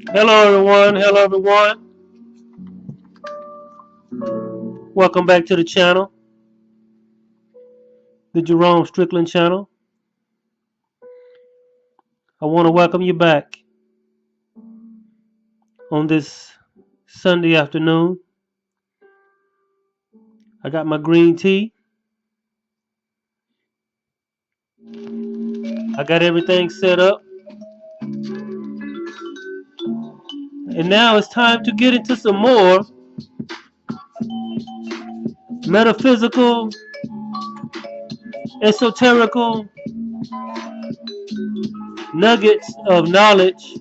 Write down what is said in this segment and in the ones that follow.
Hello, everyone. Hello, everyone. Welcome back to the channel, the Jerome Strickland channel. I want to welcome you back on this Sunday afternoon. I got my green tea. I got everything set up. And now it's time to get into some more metaphysical, esoterical nuggets of knowledge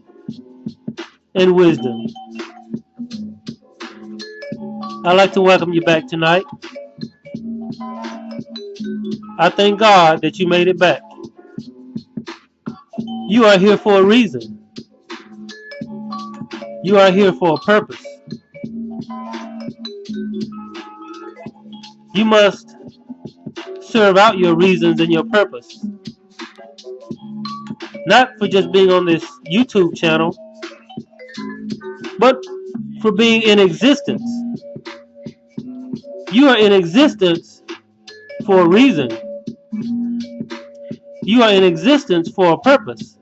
and wisdom. I'd like to welcome you back tonight. I thank God that you made it back. You are here for a reason. You are here for a purpose. You must serve out your reasons and your purpose. Not for just being on this YouTube channel, but for being in existence. You are in existence for a reason. You are in existence for a purpose.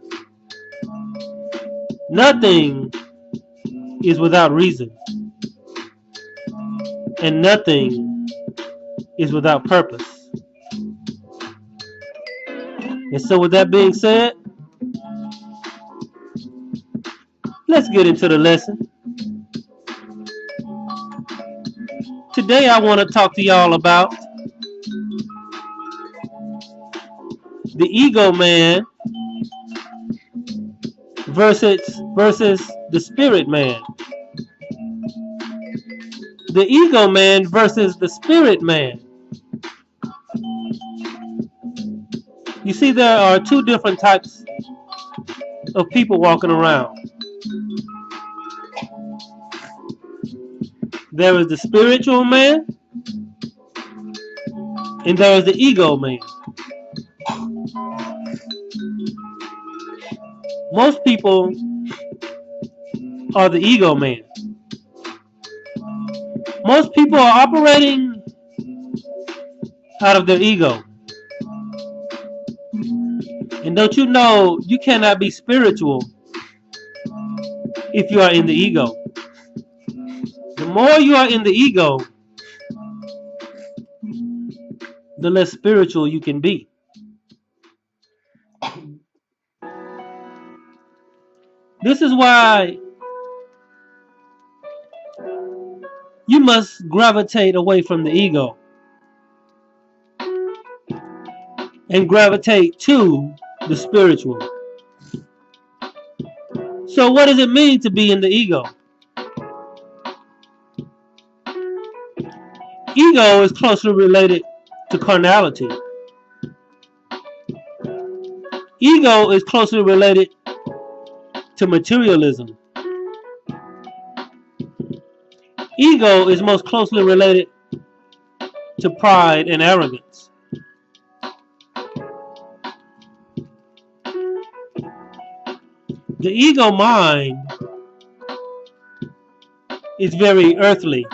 Nothing is without reason. And nothing is without purpose. And so with that being said, let's get into the lesson. Today I want to talk to y'all about the ego man versus the spirit man. The ego man versus the spirit man. You see, there are two different types of people walking around. There is the spiritual man, and there is the ego man. Most people are the ego man. Most people are operating out of their ego. And don't you know, you cannot be spiritual if you are in the ego. The more you are in the ego, the less spiritual you can be. This is why you must gravitate away from the ego and gravitate to the spiritual. So what does it mean to be in the ego? Ego is closely related to carnality. Ego is closely related to materialism. Ego is most closely related to pride and arrogance. The ego mind is very earthly.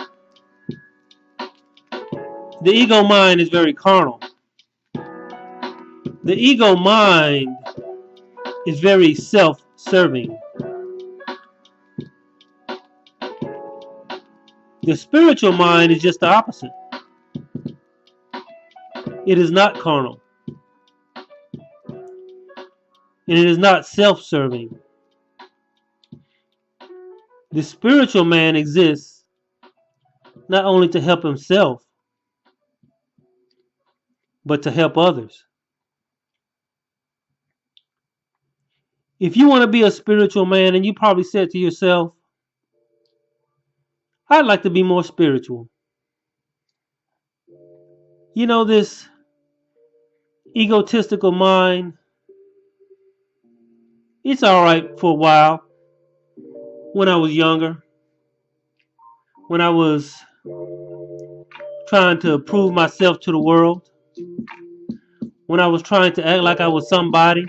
The ego mind is very carnal. The ego mind is very self-serving. The spiritual mind is just the opposite. It is not carnal. And it is not self-serving. The spiritual man exists not only to help himself, but to help others. If you want to be a spiritual man, and you probably said to yourself, I'd like to be more spiritual. You know, this egotistical mind, it's alright for a while. When I was younger, when I was trying to prove myself to the world, when I was trying to act like I was somebody,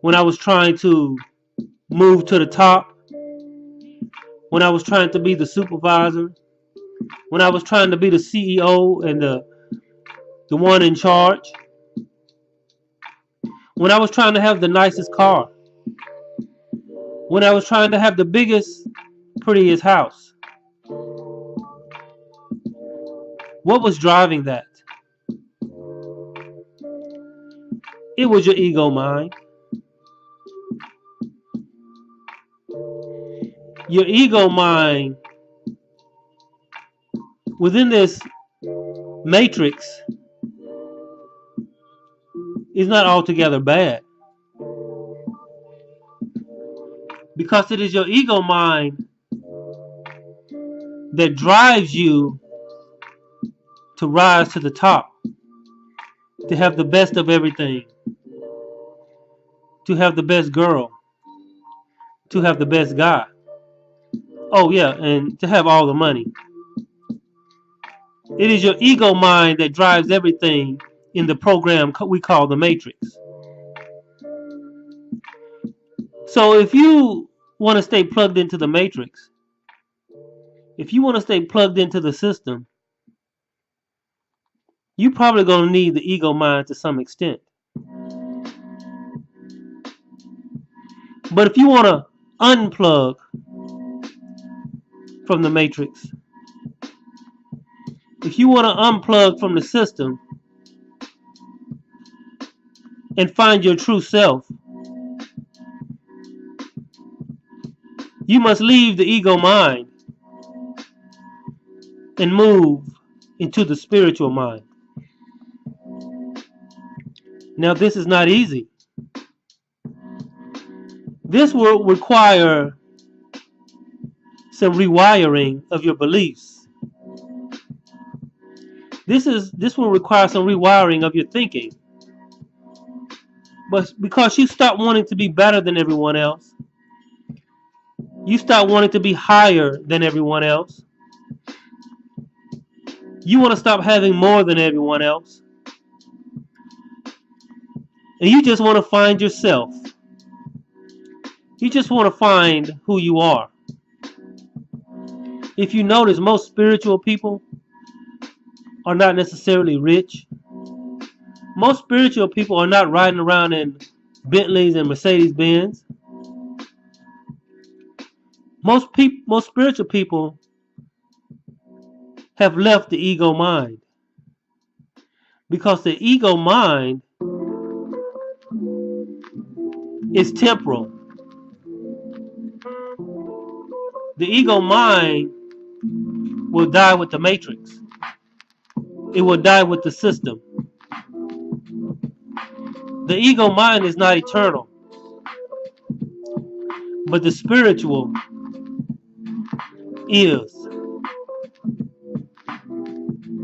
when I was trying to move to the top, when I was trying to be the supervisor, when I was trying to be the CEO and the one in charge, when I was trying to have the nicest car, when I was trying to have the biggest, prettiest house. What was driving that? It was your ego mind. Your ego mind, within this matrix, is not altogether bad. Because it is your ego mind that drives you to rise to the top, to have the best of everything, to have the best girl, to have the best guy. Oh yeah, and to have all the money. It is your ego mind that drives everything in the program we call the matrix. So if you want to stay plugged into the matrix, if you want to stay plugged into the system, you're probably going to need the ego mind to some extent. But if you want to unplug from the matrix, if you want to unplug from the system and find your true self, you must leave the ego mind and move into the spiritual mind. Now, this is not easy. This will require some rewiring of your beliefs. This will require some rewiring of your thinking. But because you stop wanting to be better than everyone else, you start wanting to be higher than everyone else, you want to stop having more than everyone else, and you just want to find yourself. You just want to find who you are. If you notice, most spiritual people are not necessarily rich. Most spiritual people are not riding around in Bentleys and Mercedes-Benz. Most spiritual people have left the ego mind, because the ego mind is temporal. The ego mind will die with the matrix. It will die with the system. The ego mind is not eternal, but the spiritual is.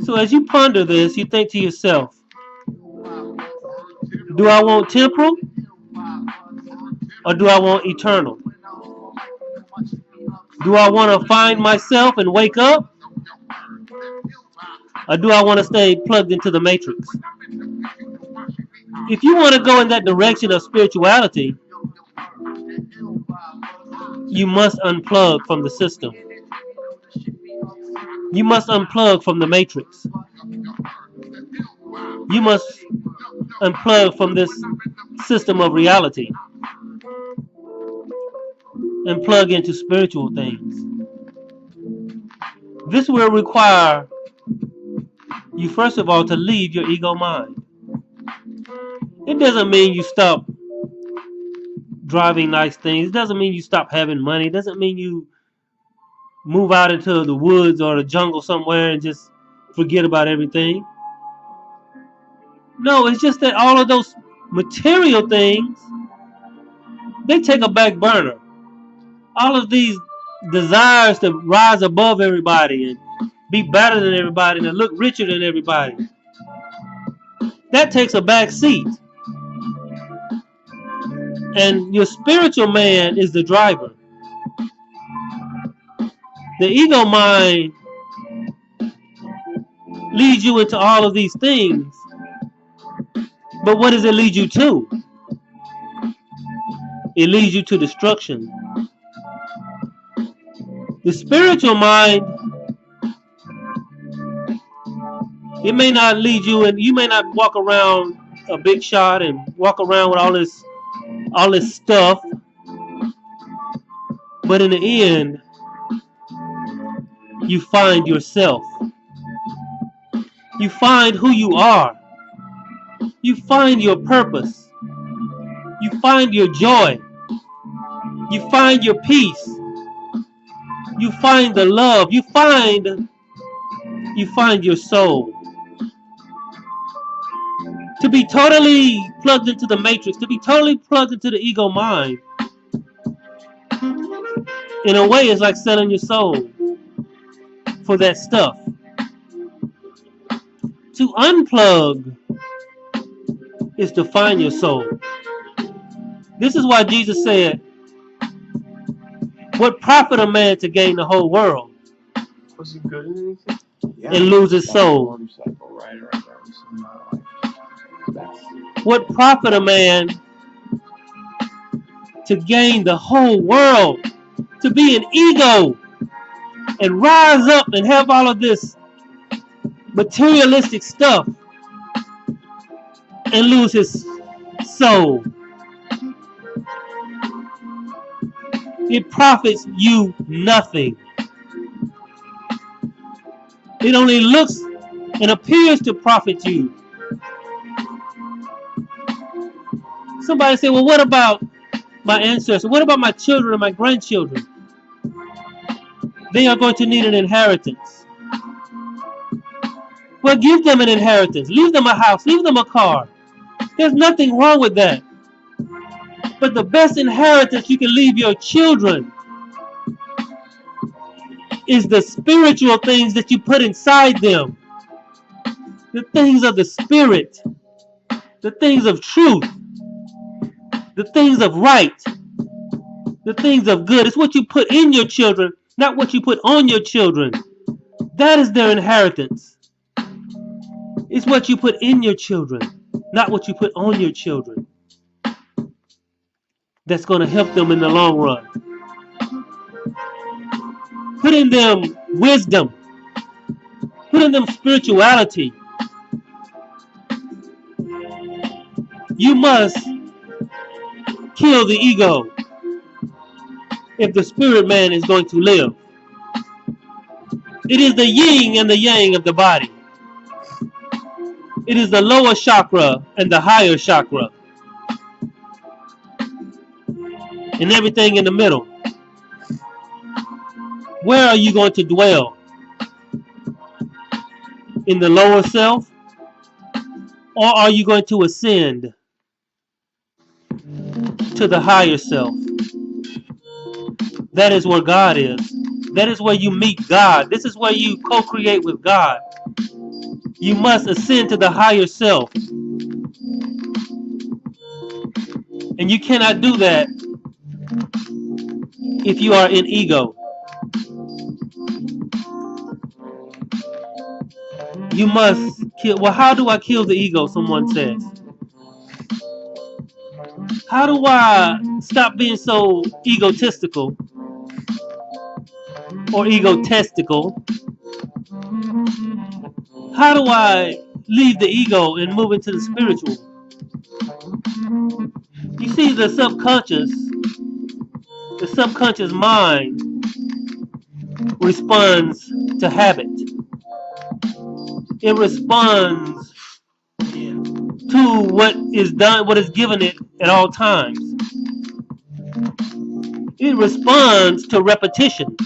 So as you ponder this, you think to yourself, do I want temporal or do I want eternal? Do I want to find myself and wake up, or do I want to stay plugged into the matrix? If you want to go in that direction of spirituality, you must unplug from the system. You must unplug from the matrix. You must unplug from this system of reality and plug into spiritual things. This will require you, first of all, to leave your ego mind. It doesn't mean you stop driving nice things. It doesn't mean you stop having money. It doesn't mean you move out into the woods or the jungle somewhere and just forget about everything. No, it's just that all of those material things, they take a back burner. All of these desires to rise above everybody and be better than everybody and look richer than everybody, that takes a back seat. And your spiritual man is the driver. The ego mind leads you into all of these things. But what does it lead you to? It leads you to destruction. The spiritual mind, it may not lead you, and you may not walk around a big shot and walk around with all this stuff, but in the end, you find yourself. You find who you are. You find your purpose. You find your joy. You find your peace. You find the love. You find your soul. To be totally plugged into the matrix, to be totally plugged into the ego mind, in a way, it's like selling your soul for that stuff. To unplug is to find your soul. This is why Jesus said, what profit a man to gain the whole world Was it good in anything? Yeah. and lose his soul? Right. What profit a man to gain the whole world, to be an ego and rise up and have all of this materialistic stuff and lose his soul? It profits you nothing. It only looks and appears to profit you. Somebody say, well, what about my ancestors? What about my children and my grandchildren? They are going to need an inheritance. Well, give them an inheritance. Leave them a house. Leave them a car. There's nothing wrong with that. But the best inheritance you can leave your children is the spiritual things that you put inside them. The things of the spirit. The things of truth. The things of right. The things of good. It's what you put in your children, not what you put on your children. That is their inheritance. It's what you put in your children, not what you put on your children. That's going to help them in the long run. Put in them wisdom. Put in them spirituality. You must kill the ego if the spirit man is going to live. It is the yin and the yang of the body. It is the lower chakra and the higher chakra. And everything in the middle. Where are you going to dwell? In the lower self? Or are you going to ascend to the higher self? That is where God is. That is where you meet God. This is where you co-create with God. You must ascend to the higher self. And you cannot do that if you are in ego. You must kill. Well, how do I kill the ego? Someone says. How do I stop being so egotistical or egotistical? How do I leave the ego and move into the spiritual? You see, the subconscious mind responds to habit. It responds to what is done, what is given it at all times. It responds to repetition.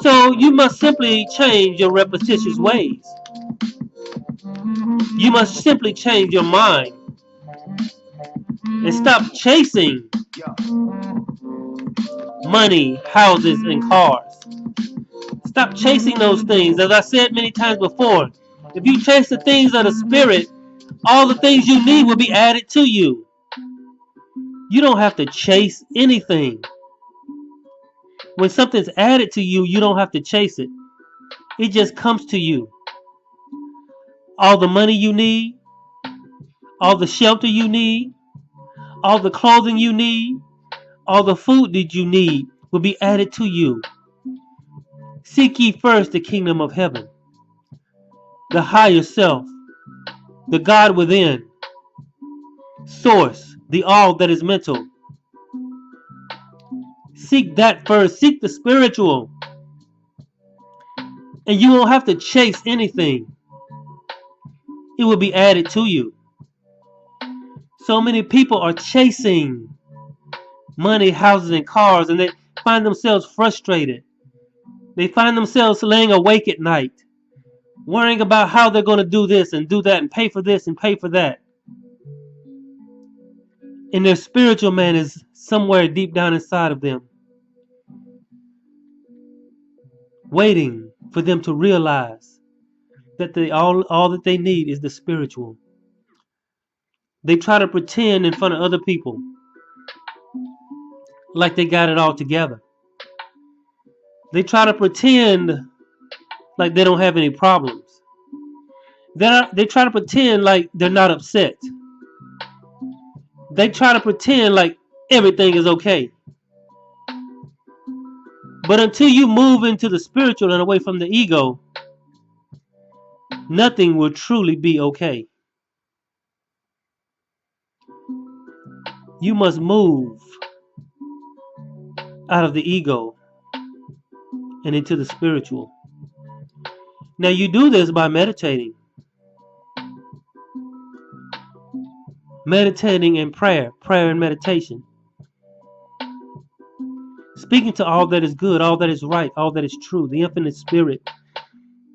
So you must simply change your repetitious ways. You must simply change your mind and stop chasing money, houses, and cars. Stop chasing those things. As I said many times before, if you chase the things of the spirit, all the things you need will be added to you. You don't have to chase anything. When something's added to you, you don't have to chase it. It just comes to you. All the money you need, all the shelter you need, All the clothing you need, all the food that you need will be added to you. Seek ye first the kingdom of heaven, the higher self, the God within, source, the all that is mental. Seek that first. Seek the spiritual. And you won't have to chase anything. It will be added to you. So many people are chasing money, houses, and cars, and they find themselves frustrated. They find themselves laying awake at night, worrying about how they're going to do this and do that and pay for this and pay for that. And their spiritual man is somewhere deep down inside of them, waiting for them to realize that all that they need is the spiritual. They try to pretend in front of other people like they got it all together. They try to pretend like they don't have any problems. They try to pretend like they're not upset. They try to pretend like everything is okay. But until you move into the spiritual and away from the ego, nothing will truly be okay. You must move out of the ego and into the spiritual. Now you do this by meditating. Meditating in prayer and meditation. Speaking to all that is good, all that is right, all that is true, the infinite spirit,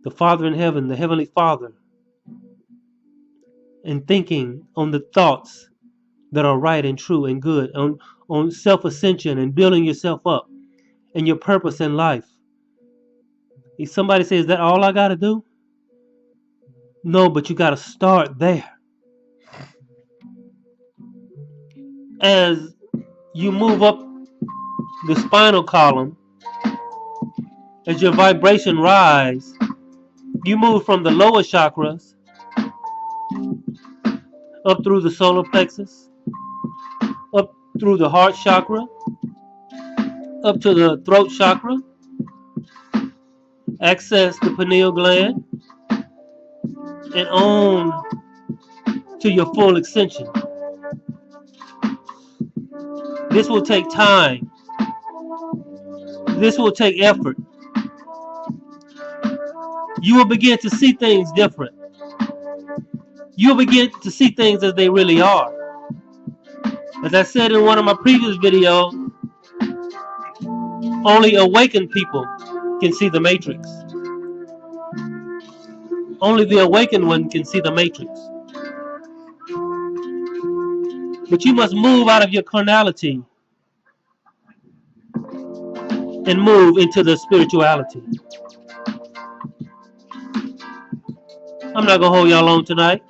the Father in heaven, the Heavenly Father. And thinking on the thoughts that are right and true and good, on self-ascension and building yourself up and your purpose in life. If somebody says, is that all I got to do? No, but you got to start there. As you move up the spinal column, as your vibration rise, you move from the lower chakras up through the solar plexus, up through the heart chakra, up to the throat chakra, access the pineal gland, and on to your full ascension. This will take time. This will take effort. You will begin to see things different. You will begin to see things as they really are. As I said in one of my previous videos, only awakened people can see the matrix. Only the awakened one can see the matrix. But you must move out of your carnality and move into the spirituality. I'm not going to hold y'all long tonight.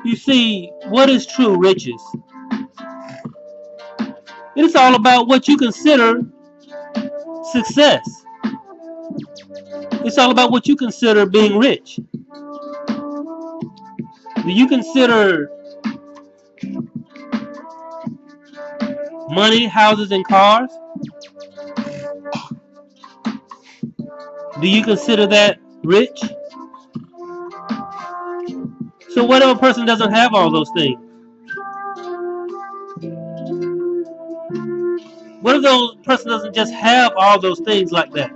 You see, what is true riches? It is all about what you consider success. It's all about what you consider being rich. Do you consider money, houses, and cars? Do you consider that rich? So what if a person doesn't have all those things? What if the person doesn't just have all those things like that,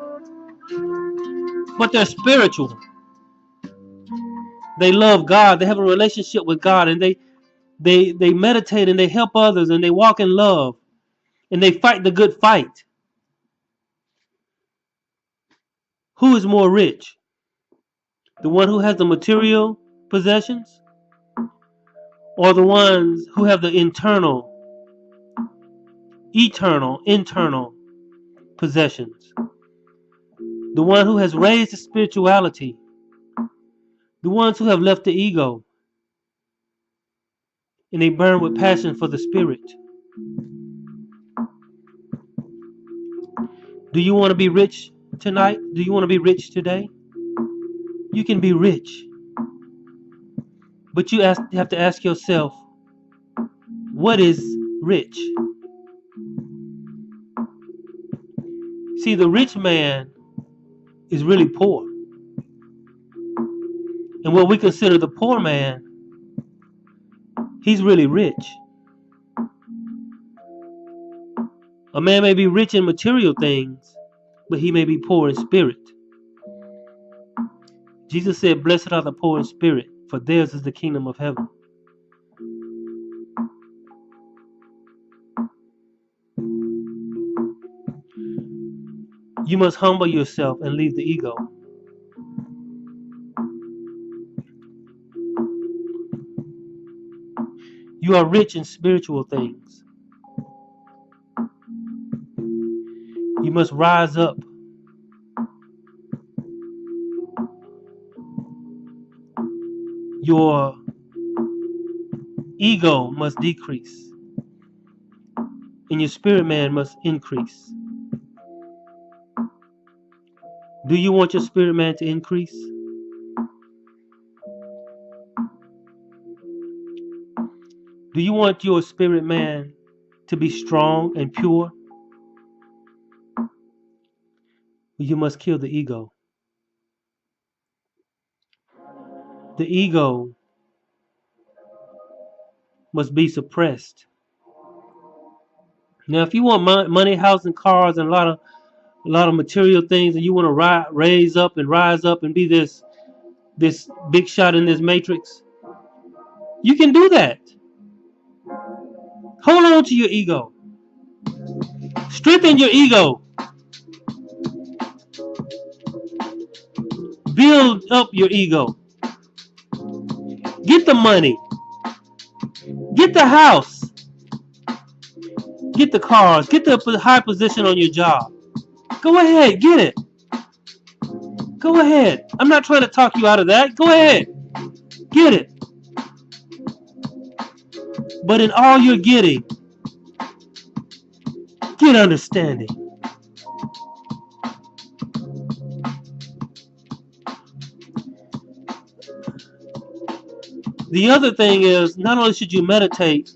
but they're spiritual? They love God. They have a relationship with God, and they meditate and they help others and they walk in love and they fight the good fight. Who is more rich? The one who has the material possessions, or the ones who have the internal possessions? The one who has raised the spirituality, the ones who have left the ego, and they burn with passion for the spirit. Do you want to be rich tonight? Do you want to be rich today? You can be rich. But you have to ask yourself, what is rich? See, the rich man is really poor. And what we consider the poor man, he's really rich. A man may be rich in material things, but he may be poor in spirit. Jesus said, "Blessed are the poor in spirit, for theirs is the kingdom of heaven." You must humble yourself and leave the ego. You are rich in spiritual things. You must rise up. Your ego must decrease, and your spirit man must increase. Do you want your spirit man to increase? Do you want your spirit man to be strong and pure? You must kill the ego. The ego must be suppressed. Now, if you want money, house, and cars, and a lot of material things, and you want to rise up and be this big shot in this matrix, you can do that. Hold on to your ego. Strengthen your ego. Build up your ego. Get the money. Get the house. Get the cars. Get the high position on your job. Go ahead, get it. Go ahead. I'm not trying to talk you out of that. Go ahead. Get it. But in all you're getting, get understanding. The other thing is, not only should you meditate,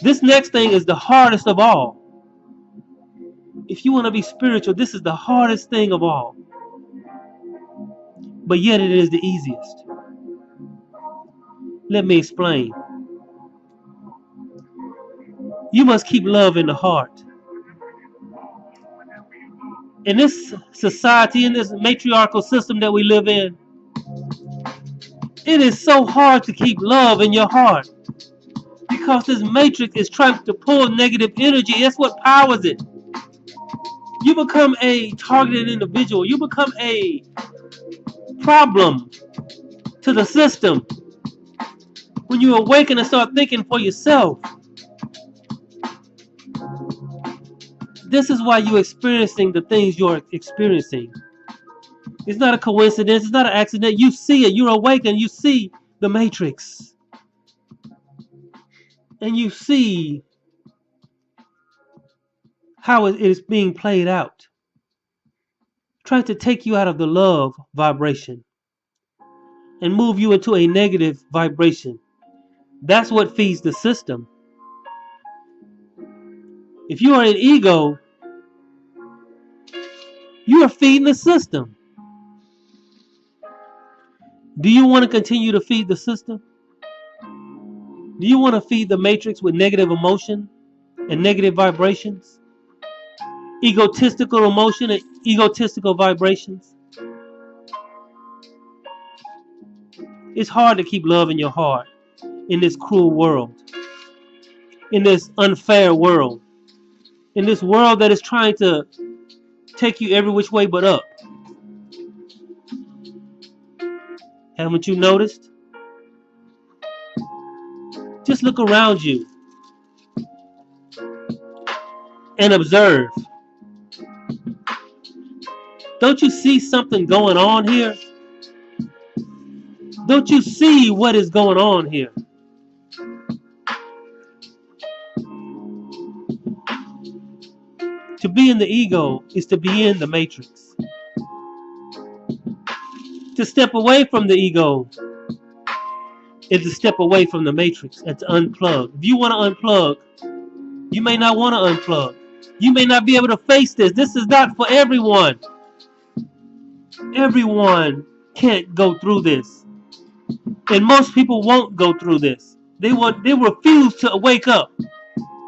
this next thing is the hardest of all. If you want to be spiritual, this is the hardest thing of all. But yet it is the easiest. Let me explain. You must keep love in the heart. In this society, in this matriarchal system that we live in, it is so hard to keep love in your heart because this matrix is trying to pull negative energy. That's what powers it. You become a targeted individual. You become a problem to the system when you awaken and start thinking for yourself. This is why you're experiencing the things you're experiencing. It's not a coincidence. It's not an accident. You see it. You're awakened. You see the matrix. And you see how it is being played out. Trying to take you out of the love vibration and move you into a negative vibration. That's what feeds the system. If you are an ego, you are feeding the system. Do you want to continue to feed the system? Do you want to feed the matrix with negative emotion and negative vibrations? Egotistical emotion and egotistical vibrations? It's hard to keep love in your heart in this cruel world, in this unfair world, in this world that is trying to take you every which way but up. Haven't you noticed? Just look around you and observe. Don't you see something going on here? Don't you see what is going on here? To be in the ego is to be in the matrix. To step away from the ego is to step away from the matrix and to unplug. If you want to unplug, you may not want to unplug. You may not be able to face this. This is not for everyone. Everyone can't go through this. And most people won't go through this. They refuse to wake up.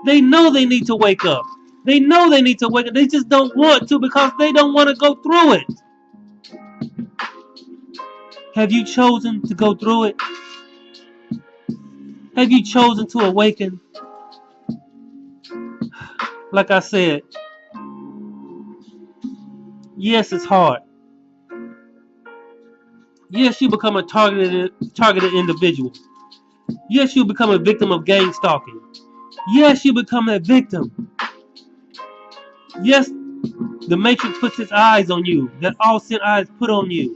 They know they need to wake up. They know they need to wake up. They just don't want to because they don't want to go through it. Have you chosen to go through it? Have you chosen to awaken? Like I said, yes, it's hard. Yes, you become a targeted individual. Yes, you become a victim of gang stalking. Yes, you become a victim. Yes, the matrix puts its eyes on you. That all sin eyes put on you.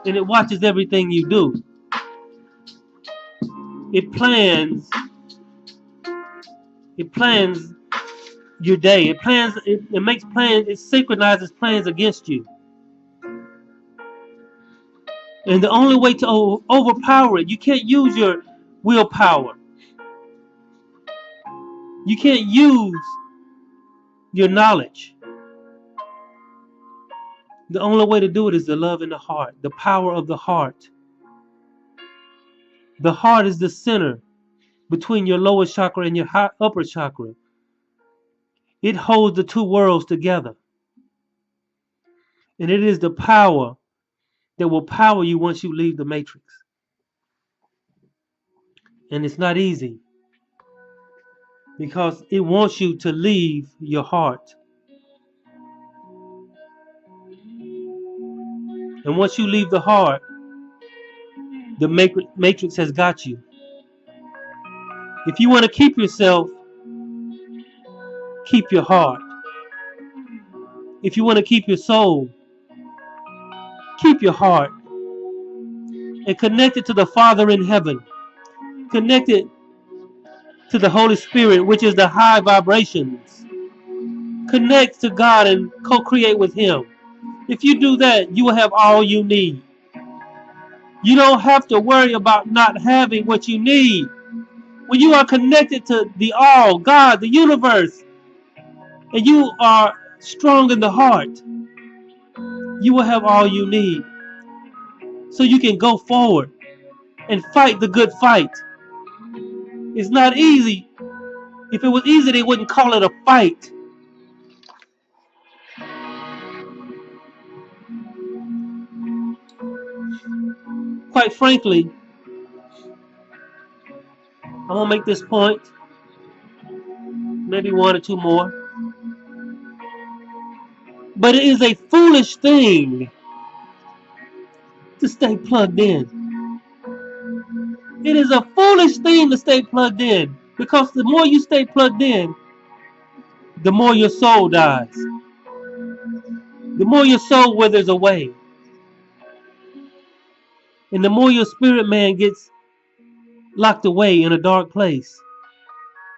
And it watches everything you do. It plans your day. It makes plans, it synchronizes plans against you. And the only way to overpower it, you can't use your willpower. You can't use your knowledge. The only way to do it is the love in the heart, the power of the heart. The heart is the center between your lower chakra and your upper chakra. It holds the two worlds together. And it is the power that will power you once you leave the matrix. And it's not easy because it wants you to leave your heart. And once you leave the heart, the matrix has got you. If you want to keep yourself, keep your heart. If you want to keep your soul, keep your heart. And connect it to the Father in heaven. Connect it to the Holy Spirit, which is the high vibrations. Connect to God and co-create with Him. If you do that, you will have all you need. You don't have to worry about not having what you need. When you are connected to the all, God, the universe, and you are strong in the heart, you will have all you need. So you can go forward and fight the good fight. It's not easy. If it was easy, they wouldn't call it a fight. Quite frankly, I want to make this point, maybe one or two more. But it is a foolish thing to stay plugged in. It is a foolish thing to stay plugged in because the more you stay plugged in, the more your soul dies. The more your soul withers away. And the more your spirit man gets locked away in a dark place.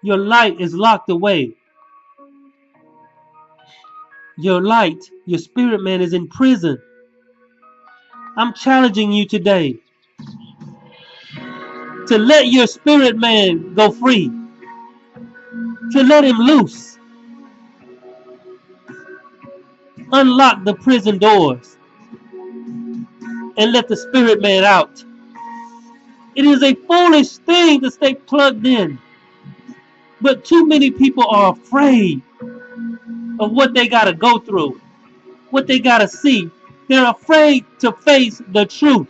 Your light is locked away. Your light, your spirit man is in prison. I'm challenging you today to let your spirit man go free. To let him loose. Unlock the prison doors and let the spirit man out. It is a foolish thing to stay plugged in. But too many people are afraid of what they got to go through, what they got to see. They're afraid to face the truth.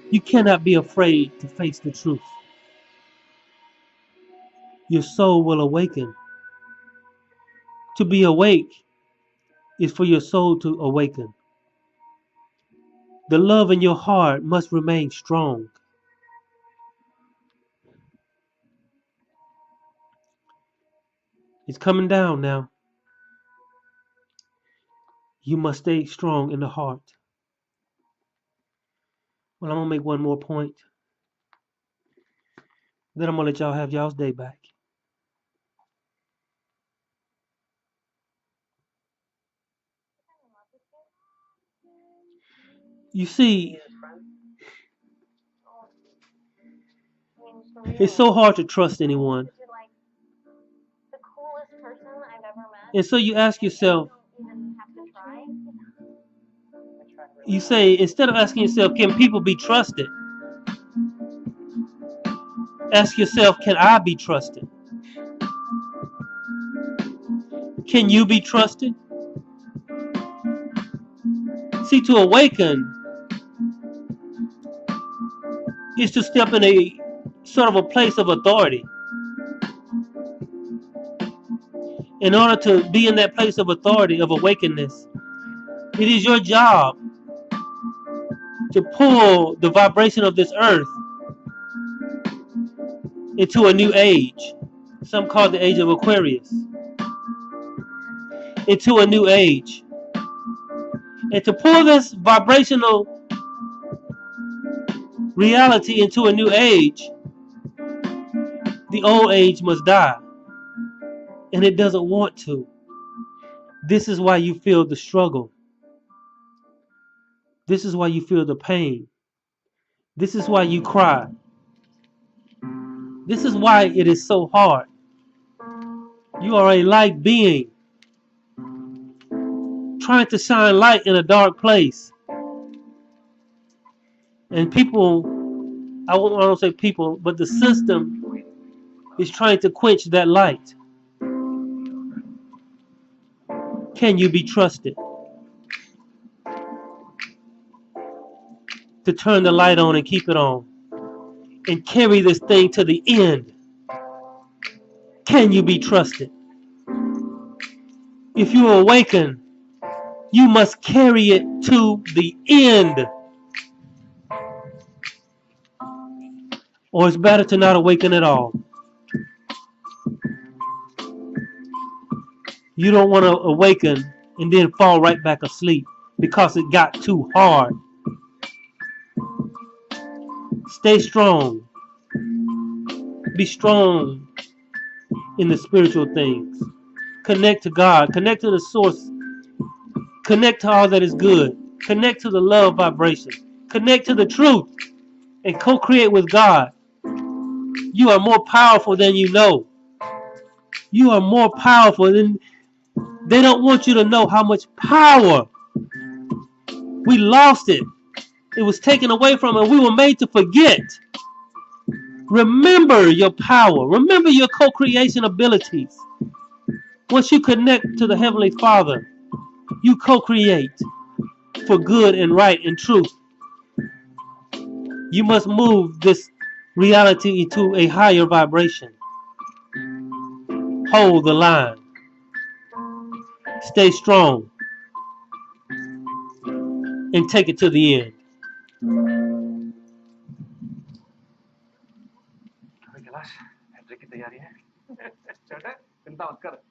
You cannot be afraid to face the truth. Your soul will awaken. To be awake is for your soul to awaken. The love in your heart must remain strong. It's coming down now. You must stay strong in the heart. Well, I'm going to make one more point. Then I'm going to let y'all have y'all's day back. You see, it's so hard to trust anyone. And so you ask yourself, you say, instead of asking yourself, can people be trusted? Ask yourself, can I be trusted? Can you be trusted? See, to awaken is to step in a sort of a place of authority. In order to be in that place of authority, of awakeness, it is your job to pull the vibration of this earth into a new age. Some call it the age of Aquarius. Into a new age. And to pull this vibrational reality into a new age, the old age must die. And it doesn't want to. This is why you feel the struggle. This is why you feel the pain. This is why you cry. This is why it is so hard. You are a light being trying to shine light in a dark place. And people, I don't say people, but the system is trying to quench that light. Can you be trusted to turn the light on and keep it on and carry this thing to the end? Can you be trusted? If you awaken, you must carry it to the end. Or it's better to not awaken at all. You don't want to awaken and then fall right back asleep because it got too hard. Stay strong. Be strong in the spiritual things. Connect to God. Connect to the source. Connect to all that is good. Connect to the love vibration. Connect to the truth and co-create with God. You are more powerful than you know. You are more powerful than... They don't want you to know how much power. We lost it. It was taken away from us. We were made to forget. Remember your power. Remember your co-creation abilities. Once you connect to the Heavenly Father, you co-create for good and right and truth. You must move this reality into a higher vibration. Hold the line. Stay strong. And take it to the end. Enrique तैयारी है? चल, चिंता मत कर.